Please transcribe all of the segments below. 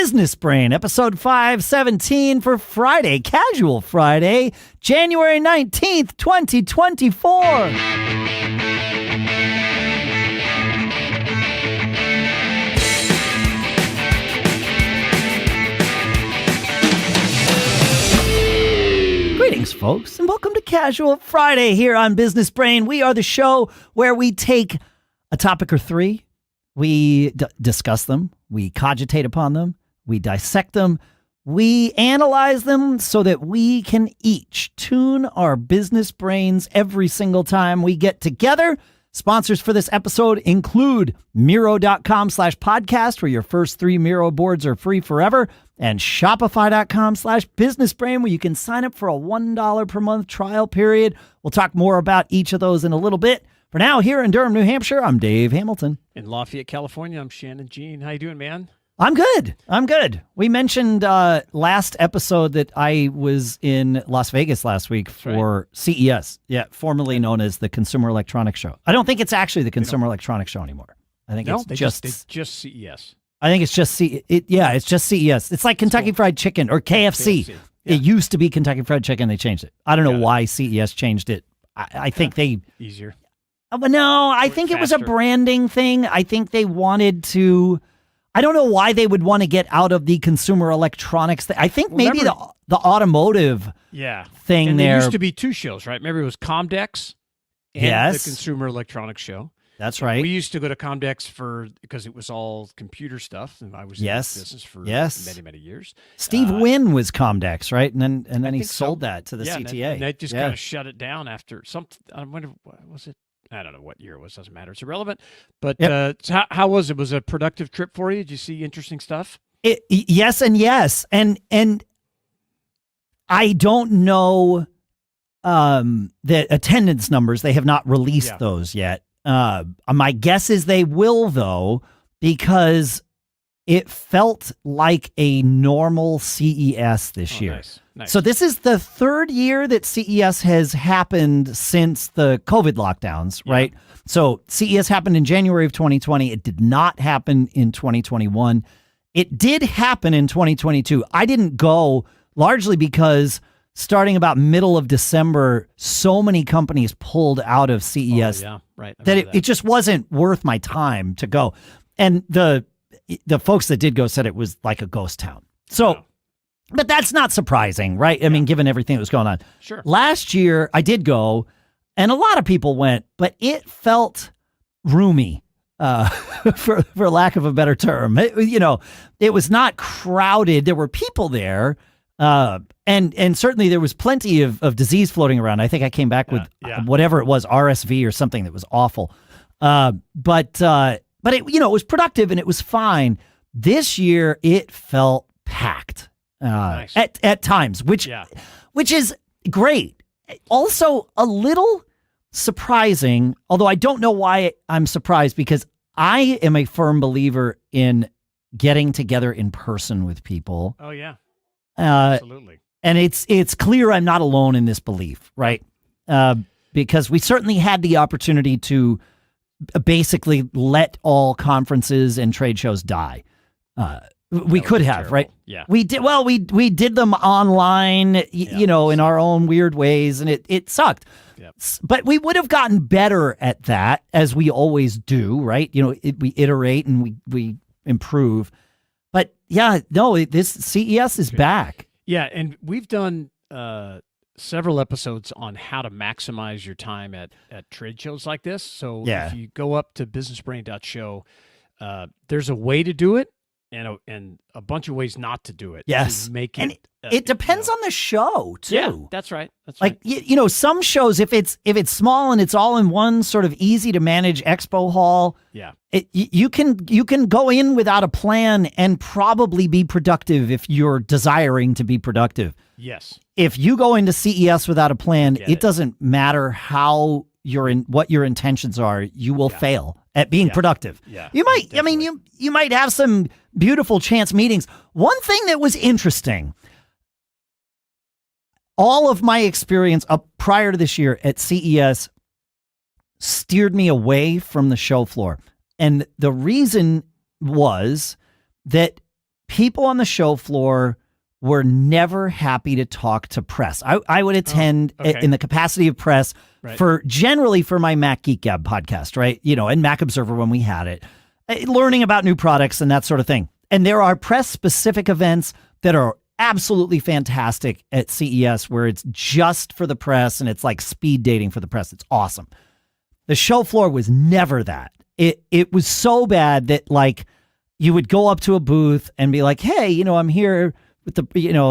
Business Brain, episode 517 for Friday, Casual Friday, January 19th, 2024. Greetings, folks, and welcome to Casual Friday here on Business Brain. We are the show where we take a topic or three, we discuss them, we cogitate upon them, we dissect them, we analyze them so that we can each tune our business brains every single time we get together. Sponsors for this episode include Miro.com/podcast, where your first 3 Miro boards are free forever, and Shopify.com/businessbrain, where you can sign up for a $1 per month trial period. We'll talk more about each of those in a little bit. For now, here in Durham, New Hampshire, I'm Dave Hamilton. In Lafayette, California, I'm Shannon Jean. How you doing, man? I'm good. We mentioned last episode that I was in Las Vegas last week for CES, formerly known as the Consumer Electronics Show. I don't think it's actually the Consumer Electronics Show anymore. I think it's just CES. I think it's just it's just CES. It's like Kentucky Fried Chicken or KFC. Yeah. It used to be Kentucky Fried Chicken. They changed it. I don't know why CES changed it. I think they easier. But no, I think it was a branding thing. I think they wanted to. I don't know why they would want to get out of the consumer electronics thing. I think maybe the automotive thing and there. There used to be 2 shows, right? Remember, it was Comdex and the Consumer Electronics Show. That's right. We used to go to Comdex because it was all computer stuff, and I was in this business for many, many years. Steve Wynn was Comdex, right? And then he sold that to the CTA. And they just kind of shut it down after something. I wonder, was it? I don't know what year it was. Doesn't matter. It's irrelevant. But so how was it? Was it a productive trip for you? Did you see interesting stuff? Yes and yes. And I don't know the attendance numbers. They have not released those yet. My guess is they will, though, because it felt like a normal CES this year. Nice. So this is the 3rd year that CES has happened since the COVID lockdowns, right? So CES happened in January of 2020. It did not happen in 2021. It did happen in 2022. I didn't go largely because starting about middle of December, so many companies pulled out of CES that it just wasn't worth my time to go. And the folks that did go said it was like a ghost town. So, but that's not surprising, right? I mean, given everything that was going on. Sure. Last year, I did go, and a lot of people went, but it felt roomy, for lack of a better term. It was not crowded. There were people there, and certainly there was plenty of disease floating around. I think I came back with whatever it was, RSV or something that was awful. But it, it was productive and it was fine. This year, it felt packed at times, which is great. Also, a little surprising, although I don't know why I'm surprised, because I am a firm believer in getting together in person with people. Oh, yeah. Absolutely. And it's clear I'm not alone in this belief, right? Because we certainly had the opportunity to basically let all conferences and trade shows die. We could have, terrible. Right? Yeah. We did. Well, we did them online, in our own weird ways, and it sucked. Yep. But we would have gotten better at that, as we always do, right? We iterate and we improve. But this CES is back. Yeah, and we've done several episodes on how to maximize your time at trade shows like this. So if you go up to businessbrain.show, there's a way to do it and a bunch of ways not to do it. Yes. To make it, it depends on the show too. Yeah, that's right. Like, some shows, if it's small and it's all in one sort of easy to manage expo hall, you can go in without a plan and probably be productive if you're desiring to be productive. Yes. If you go into CES without a plan, it doesn't matter how what your intentions are, you will fail at being productive. Yeah. You might, you might have some beautiful chance meetings. One thing that was interesting, all of my experience up prior to this year at CES steered me away from the show floor. And the reason was that people on the show floor were never happy to talk to press. I would attend in the capacity of press generally for my Mac Geek Gab podcast, right? And Mac Observer when we had it, learning about new products and that sort of thing. And there are press specific events that are absolutely fantastic at CES where it's just for the press and it's like speed dating for the press. It's awesome. The show floor was never that. It was so bad that like you would go up to a booth and be like, hey, I'm here with the,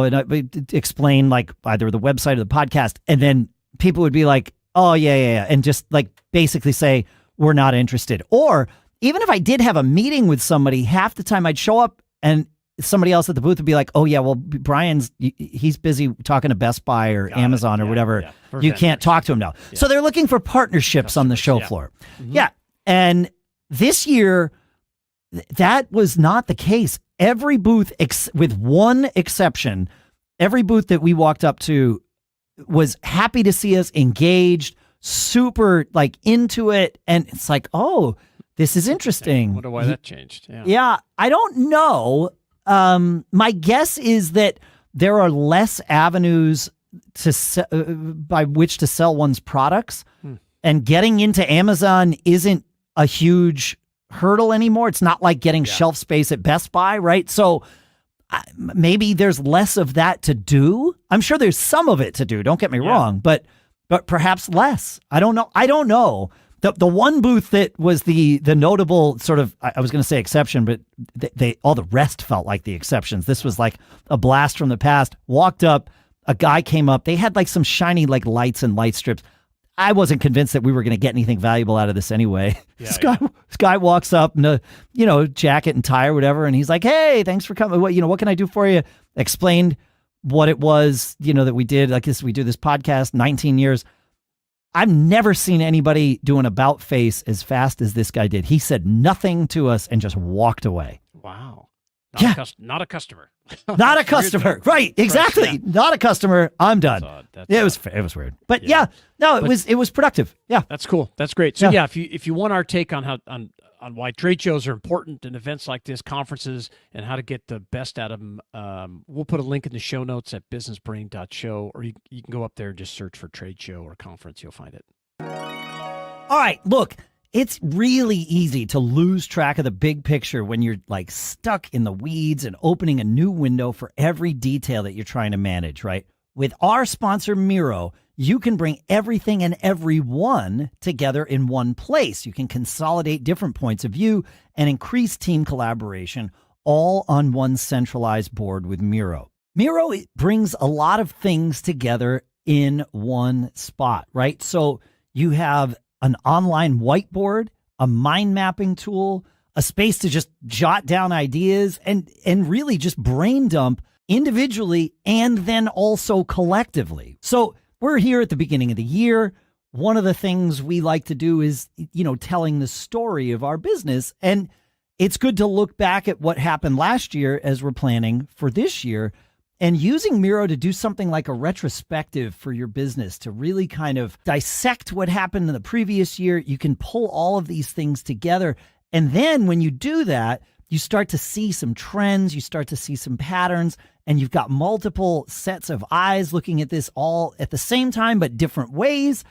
and I would explain like either the website or the podcast. And then people would be like, oh, yeah. And just like basically say, we're not interested. Or even if I did have a meeting with somebody, half the time I'd show up and somebody else at the booth would be like, oh, yeah, well, he's busy talking to Best Buy or Amazon or whatever. Yeah. You can't talk to him now. Yeah. So they're looking for partnerships on the show floor. Mm-hmm. Yeah. And this year, that was not the case. Every booth, with one exception, every booth that we walked up to was happy to see us, engaged, super like into it. And it's like, oh, this is interesting. I wonder why that changed. Yeah, I don't know. My guess is that there are less avenues by which to sell one's products, and getting into Amazon isn't a huge hurdle anymore. It's not like getting shelf space at Best Buy, right? So maybe there's less of that to do. I'm sure there's some of it to do. Don't get me wrong, but perhaps less. I don't know. The one booth that was the notable sort of, I was going to say exception, but they all the rest felt like the exceptions. This was like a blast from the past. Walked up, a guy came up. They had like some shiny like lights and light strips. I wasn't convinced that we were going to get anything valuable out of this anyway. This guy walks up in a jacket and tie or whatever, and he's like, "Hey, thanks for coming. What can I do for you?" Explained what it was, that we did. Like this, we do this podcast, 19 years. I've never seen anybody do an about face as fast as this guy did. He said nothing to us and just walked away. Wow. Not a customer. Not a customer. Right. Exactly. Not a customer. I'm done. It was weird. But it was productive. Yeah. That's cool. That's great. So if you want our take on on why trade shows are important and events like this, conferences, and how to get the best out of them, we'll put a link in the show notes at businessbrain.show, or you can go up there and just search for trade show or conference. You'll find it. All right. Look, it's really easy to lose track of the big picture when you're like stuck in the weeds and opening a new window for every detail that you're trying to manage, right? With our sponsor, Miro, you can bring everything and everyone together in one place. You can consolidate different points of view and increase team collaboration all on one centralized board with Miro. Miro brings a lot of things together in one spot, right? So you have an online whiteboard, a mind mapping tool, a space to just jot down ideas and really just brain dump individually and then also collectively. So we're here at the beginning of the year. One of the things we like to do is, telling the story of our business. And it's good to look back at what happened last year as we're planning for this year, and using Miro to do something like a retrospective for your business to really kind of dissect what happened in the previous year. You can pull all of these things together. And then when you do that, you start to see some trends, you start to see some patterns, and you've got multiple sets of eyes looking at this all at the same time, but different ways.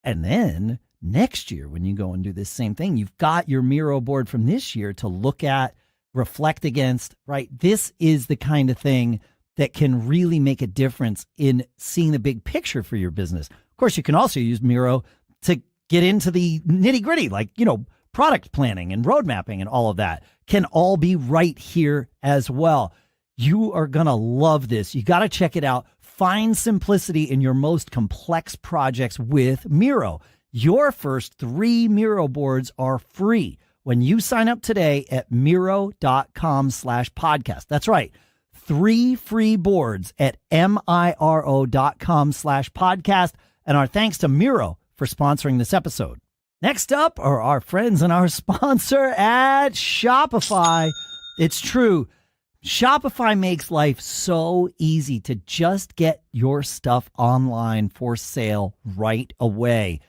And then next year, when you go and do this same thing, you've got your Miro board from this year to look at, reflect against, right? This is the kind of thing that can really make a difference in seeing the big picture for your business. Of course, you can also use Miro to get into the nitty gritty, like, product planning and road mapping and all of that can all be right here as well. You are going to love this. You got to check it out. Find simplicity in your most complex projects with Miro. Your first 3 Miro boards are free when you sign up today at Miro.com/podcast. That's right. 3 free boards at Miro.com/podcast. And our thanks to Miro for sponsoring this episode. Next up are our friends and our sponsor at Shopify. It's true. Shopify makes life so easy to just get your stuff online for sale right away.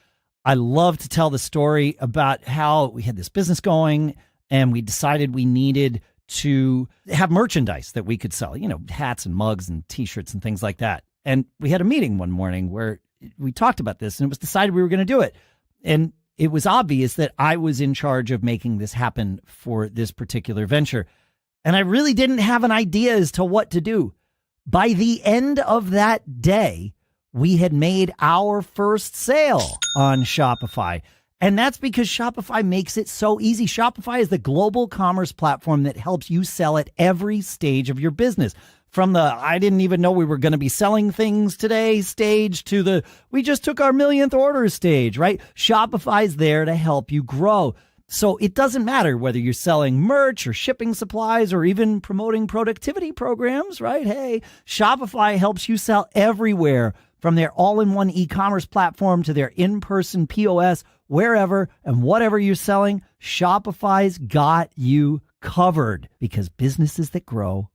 I love to tell the story about how we had this business going and we decided we needed to have merchandise that we could sell, hats and mugs and T-shirts and things like that. And we had a meeting one morning where we talked about this, and it was decided we were going to do it. And it was obvious that I was in charge of making this happen for this particular venture. And I really didn't have an idea as to what to do. By the end of that day, we had made our first sale on Shopify. And that's because Shopify makes it so easy. Shopify is the global commerce platform that helps you sell at every stage of your business. From the, I didn't even know we were going to be selling things today stage to the, we just took our millionth order stage, right? Shopify's there to help you grow. So it doesn't matter whether you're selling merch or shipping supplies or even promoting productivity programs, right? Hey, Shopify helps you sell everywhere, from their all-in-one e-commerce platform to their in-person POS, wherever and whatever you're selling. Shopify's got you covered, because businesses that grow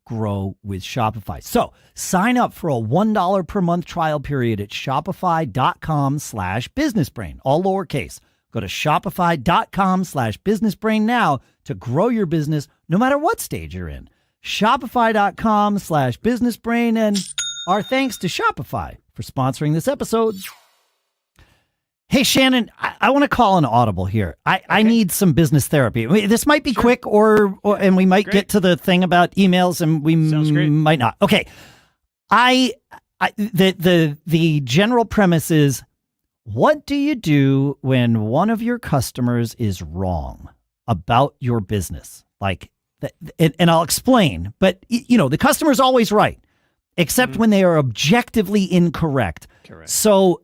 with Shopify. So sign up for a $1 per month trial period at shopify.com/businessbrain, all lowercase. Go to shopify.com/businessbrain now to grow your business no matter what stage you're in. Shopify.com/businessbrain, and our thanks to Shopify for sponsoring this episode. Hey, Shannon, I want to call an audible here. I need some business therapy. This might be quick, and we might get to the thing about emails, and we might not. Okay. The general premise is, what do you do when one of your customers is wrong about your business? And I'll explain, but the customer's always right, except when they are objectively incorrect. Correct. So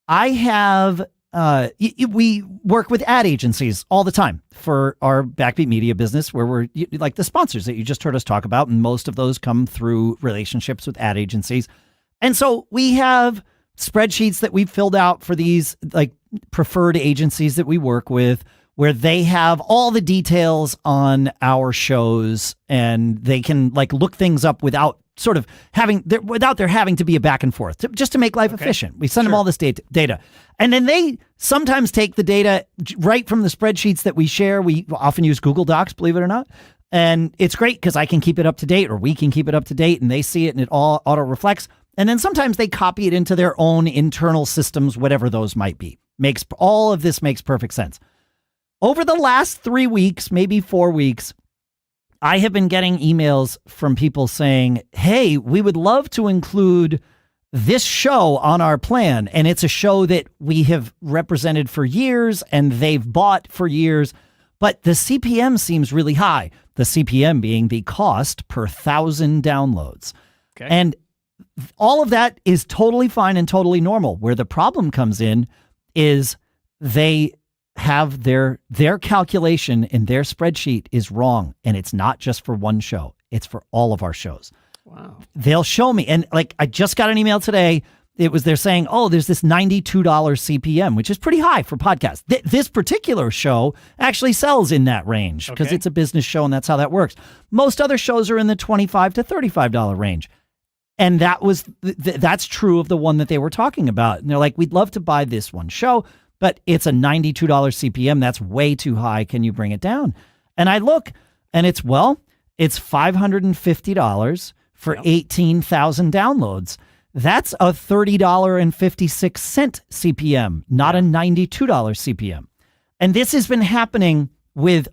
I have, we work with ad agencies all the time for our Backbeat Media business, where we're like the sponsors that you just heard us talk about. And most of those come through relationships with ad agencies. And so we have spreadsheets that we've filled out for these like preferred agencies that we work with, where they have all the details on our shows, and they can like look things up without sort of without there having to be a back and forth, just to make life efficient. We send them all this data. And then they sometimes take the data right from the spreadsheets that we share. We often use Google Docs, believe it or not. And it's great because I can keep it up to date, or we can keep it up to date, and they see it and it all auto reflects. And then sometimes they copy it into their own internal systems, whatever those might be. All of this makes perfect sense. Over the last 3 weeks, maybe 4 weeks, I have been getting emails from people saying, hey, we would love to include this show on our plan. And it's a show that we have represented for years and they've bought for years, but the CPM seems really high. The CPM being the cost per 1,000 downloads. Okay. And all of that is totally fine and totally normal. Where the problem comes in is they have their calculation in their spreadsheet is wrong. And it's not just for one show. It's for all of our shows. Wow. They'll show me. And like, I just got an email today. They're saying, oh, there's this $92 CPM, which is pretty high for podcasts. This particular show actually sells in that range because it's a business show, and that's how that works. Most other shows are in the $25 to $35 range. And that's true of the one that they were talking about. And they're like, we'd love to buy this one show, but it's a $92 CPM. That's way too high. Can you bring it down? And I look, and it's $550 for 18,000 downloads. That's a $30.56 CPM, not a $92 CPM. And this has been happening with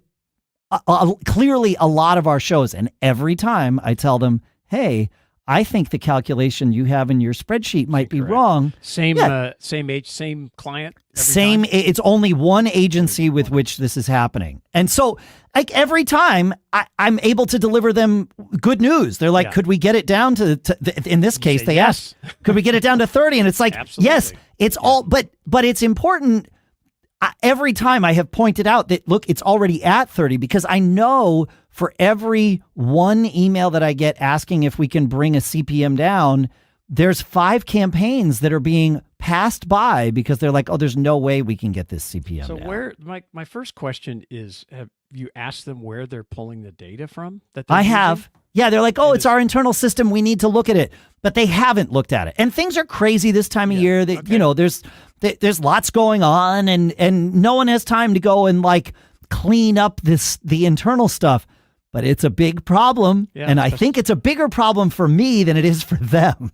clearly a lot of our shows. And every time I tell them, hey, I think the calculation you have in your spreadsheet might be wrong. Same age, same client. Same. Time? It's only one agency with which this is happening. And so like every time I'm able to deliver them good news. They're like, could we get it down to in this case, they asked, could we get it down to 30? And it's like, yes, it's all, but it's important. Every time I have pointed out that, look, it's already at 30, because I know for every one email that I get asking if we can bring a CPM down, there's 5 campaigns that are being passed by because they're like, oh, there's no way we can get this CPM down. So my first question is, have you asked them where they're pulling the data from? I have. Yeah, they're like, oh, it's our internal system. We need to look at it. But they haven't looked at it. And things are crazy this time of year. That there's lots going on, and no one has time to go and like clean up the internal stuff. but it's a big problem. Yeah, and I think it's a bigger problem for me than it is for them.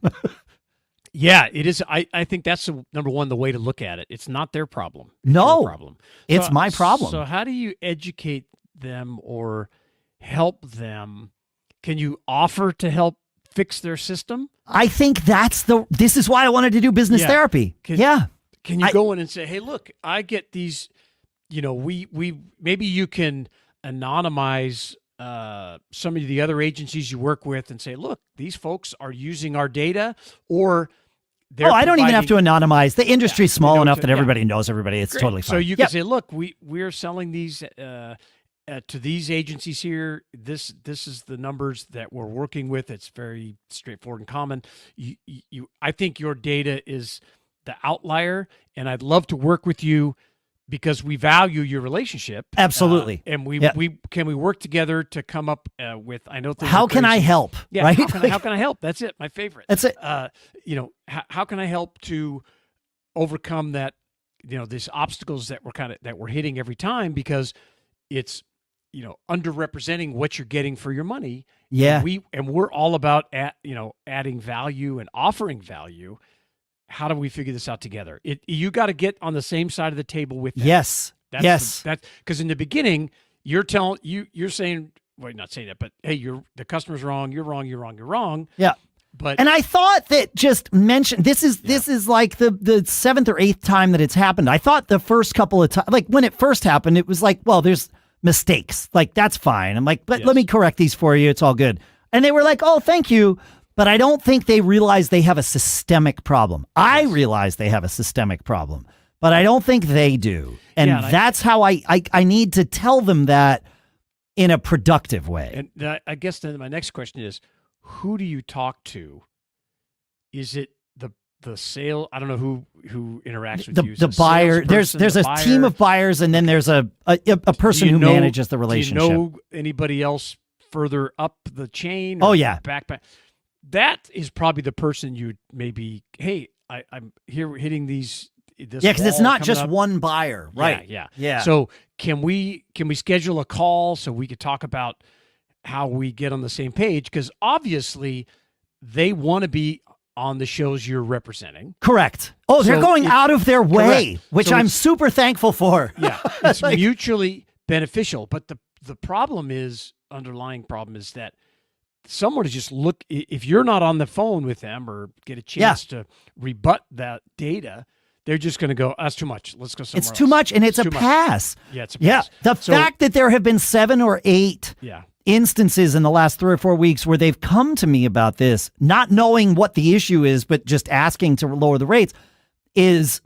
Yeah, it is. I think that's number one, the way to look at it. It's not their problem. It's No, your problem. It's my problem. So how do you educate them or help them? Can you offer to help fix their system? I think this is why I wanted to do business therapy. Can you go in and say, hey, look, I get these, we maybe you can anonymize some of the other agencies you work with and say, look, these folks are using our data, or I don't even have to anonymize. The industry's small enough that everybody knows everybody. It's totally fine. So you can say, look, we're selling these to these agencies here. This is the numbers that we're working with. It's very straightforward and common. I think your data is the outlier, and I'd love to work with you because we value your relationship. Absolutely. And we can we work together to come up with, I know things. How can I help? Yeah. Right? How can I help? That's it. My favorite. That's it. How can I help to overcome that, these obstacles that we're hitting every time, because it's, underrepresenting what you're getting for your money. Yeah. And we're all about adding value and offering value. How do we figure this out together? You got to get on the same side of the table with them. Yes. That's because in the beginning you're saying, well, not saying that, but hey, the customer's wrong. You're wrong. You're wrong. You're wrong. Yeah. And I thought that just mention this is like the seventh or eighth time that it's happened. I thought the first couple of times, like when it first happened, it was like, well, there's mistakes. Like, that's fine. I'm like, but let me correct these for you. It's all good. And they were like, oh, thank you. But I don't think they realize they have a systemic problem. I realize they have a systemic problem, but I don't think they do. And that's how I need to tell them that in a productive way. And I guess then my next question is, who do you talk to? Is it the sale? I don't know who interacts with you. The buyer. There's a team of buyers, and then there's a person who manages the relationship. Do you know anybody else further up the chain? Oh yeah, back. That is probably the person you'd maybe. Hey, I'm here hitting these. Because it's not just one buyer, right? Yeah. So can we schedule a call so we could talk about how we get on the same page? Because obviously they want to be on the shows you're representing. Correct. Oh, they're going out of their way, which I'm super thankful for. Yeah, it's mutually beneficial. But the underlying problem is that someone to just look, if you're not on the phone with them or get a chance to rebut that data, they're just going to go, that's too much. Let's go somewhere else. It's too much, and it's a pass. Yeah, it's a pass. Yeah, the fact that there have been 7 or 8 instances in the last 3 or 4 weeks where they've come to me about this, not knowing what the issue is, but just asking to lower the rates, is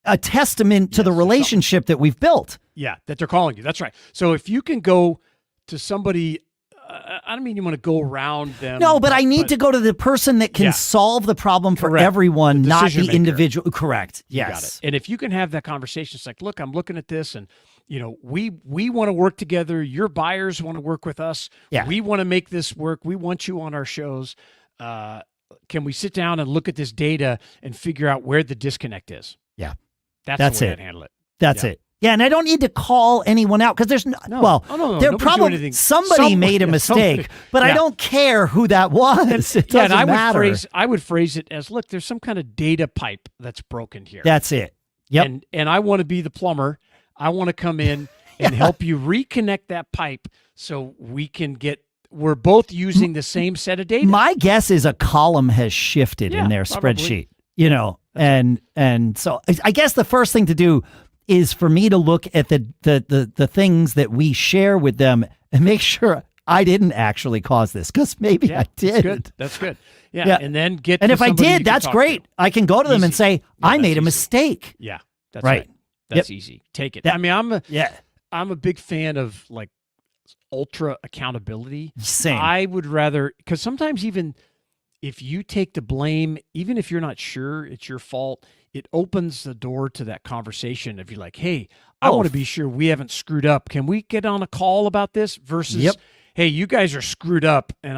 a testament to the relationship that we've built. Yeah, that they're calling you. That's right. So if you can go to somebody, I don't mean you want to go around them. No, but I need to go to the person that can solve the problem for everyone, not the individual. Correct. Yes. You got it. And if you can have that conversation, it's like, look, I'm looking at this, and we want to work together. Your buyers want to work with us. Yeah. We want to make this work. We want you on our shows. Can we sit down and look at this data and figure out where the disconnect is? Yeah. That's the way I'd handle it. That's it. Yeah, and I don't need to call anyone out because there's there probably somebody made a mistake, but I don't care who that was. It doesn't matter. I would phrase it as, look, there's some kind of data pipe that's broken here. That's it. Yep. And I want to be the plumber. I want to come in and help you reconnect that pipe so we're both using the same set of data. My guess is a column has shifted in their spreadsheet, and so I guess the first thing to do is for me to look at the things that we share with them and make sure I didn't actually cause this, because maybe I did. That's good. Yeah. And then if I did, that's great. I can go to them and say, I made a mistake. Yeah. That's right. That's easy. Take it. I mean, I'm a big fan of like ultra accountability. Same. I would rather, because sometimes even if you take the blame, even if you're not sure it's your fault, it opens the door to that conversation if you're like, hey, I want to be sure we haven't screwed up. Can we get on a call about this? Versus, hey, you guys are screwed up and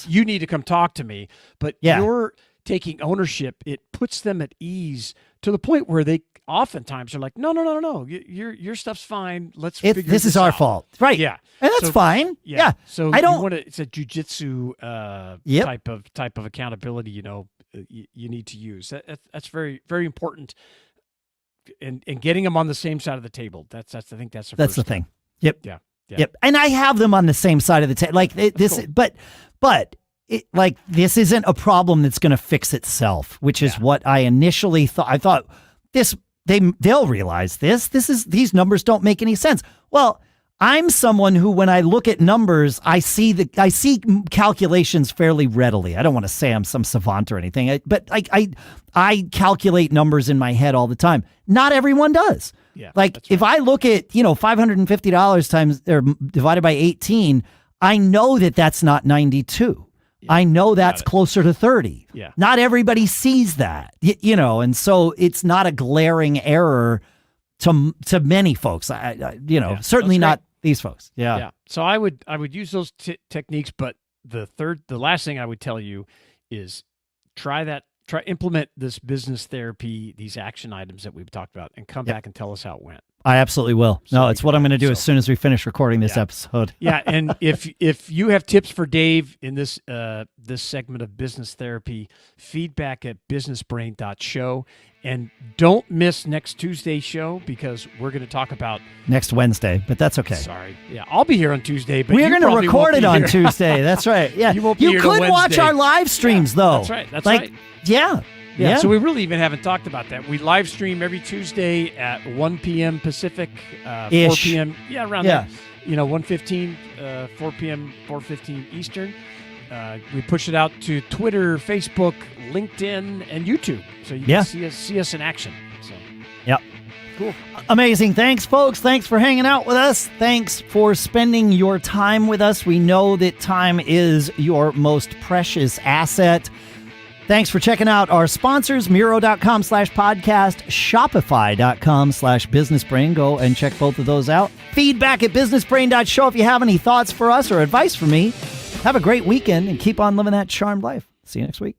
you need to come talk to me. But you're taking ownership. It puts them at ease to the point where oftentimes they're like, no, your stuff's fine. Let's figure this is our out. fault, right? Yeah, and that's fine. Yeah. So I don't you want to. It's a jujitsu type of accountability. You need to use. That's very, very important. And getting them on the same side of the table. That's I think that's the thing. Yep. Yeah. Yep. And I have them on the same side of the table. Like this, cool. but this isn't a problem that's going to fix itself, which is what I initially thought. I thought they'll realize these numbers don't make any sense. Well, I'm someone who, when I look at numbers, I see calculations fairly readily. I don't want to say I'm some savant or anything, but I calculate numbers in my head all the time. Not everyone does. Yeah, if I look at $550 times or divided by 18, I know that that's not 92. Yeah, I know that's closer to 30. Yeah. Not everybody sees that, and so it's not a glaring error to many folks. Certainly not these folks. Yeah. Yeah. So I would use those techniques, but the last thing I would tell you is implement this business therapy, these action items that we've talked about, and come back and tell us how it went. I absolutely will. No, it's what I'm going to do as soon as we finish recording this episode. Yeah, and if you have tips for Dave in this segment of business therapy, feedback at businessbrain.show. And don't miss next Tuesday's show, because we're going to talk about next Wednesday, but that's okay. Sorry. Yeah, I'll be here on Tuesday, but we're going to record it on Tuesday. That's right. Yeah. You won't be here could watch our live streams though. That's right. That's right. Yeah. Yeah. So we really even haven't talked about that. We live stream every Tuesday at 1 p.m. Pacific, 4 p.m. Yeah, around there. 1:15, 4 p.m., 4:15 Eastern. We push it out to Twitter, Facebook, LinkedIn, and YouTube, so you can see us in action. So, cool, amazing. Thanks, folks. Thanks for hanging out with us. Thanks for spending your time with us. We know that time is your most precious asset. Thanks for checking out our sponsors, Miro.com/podcast, Shopify.com/businessbrain. Go and check both of those out. Feedback at businessbrain.show if you have any thoughts for us or advice for me. Have a great weekend and keep on living that charmed life. See you next week.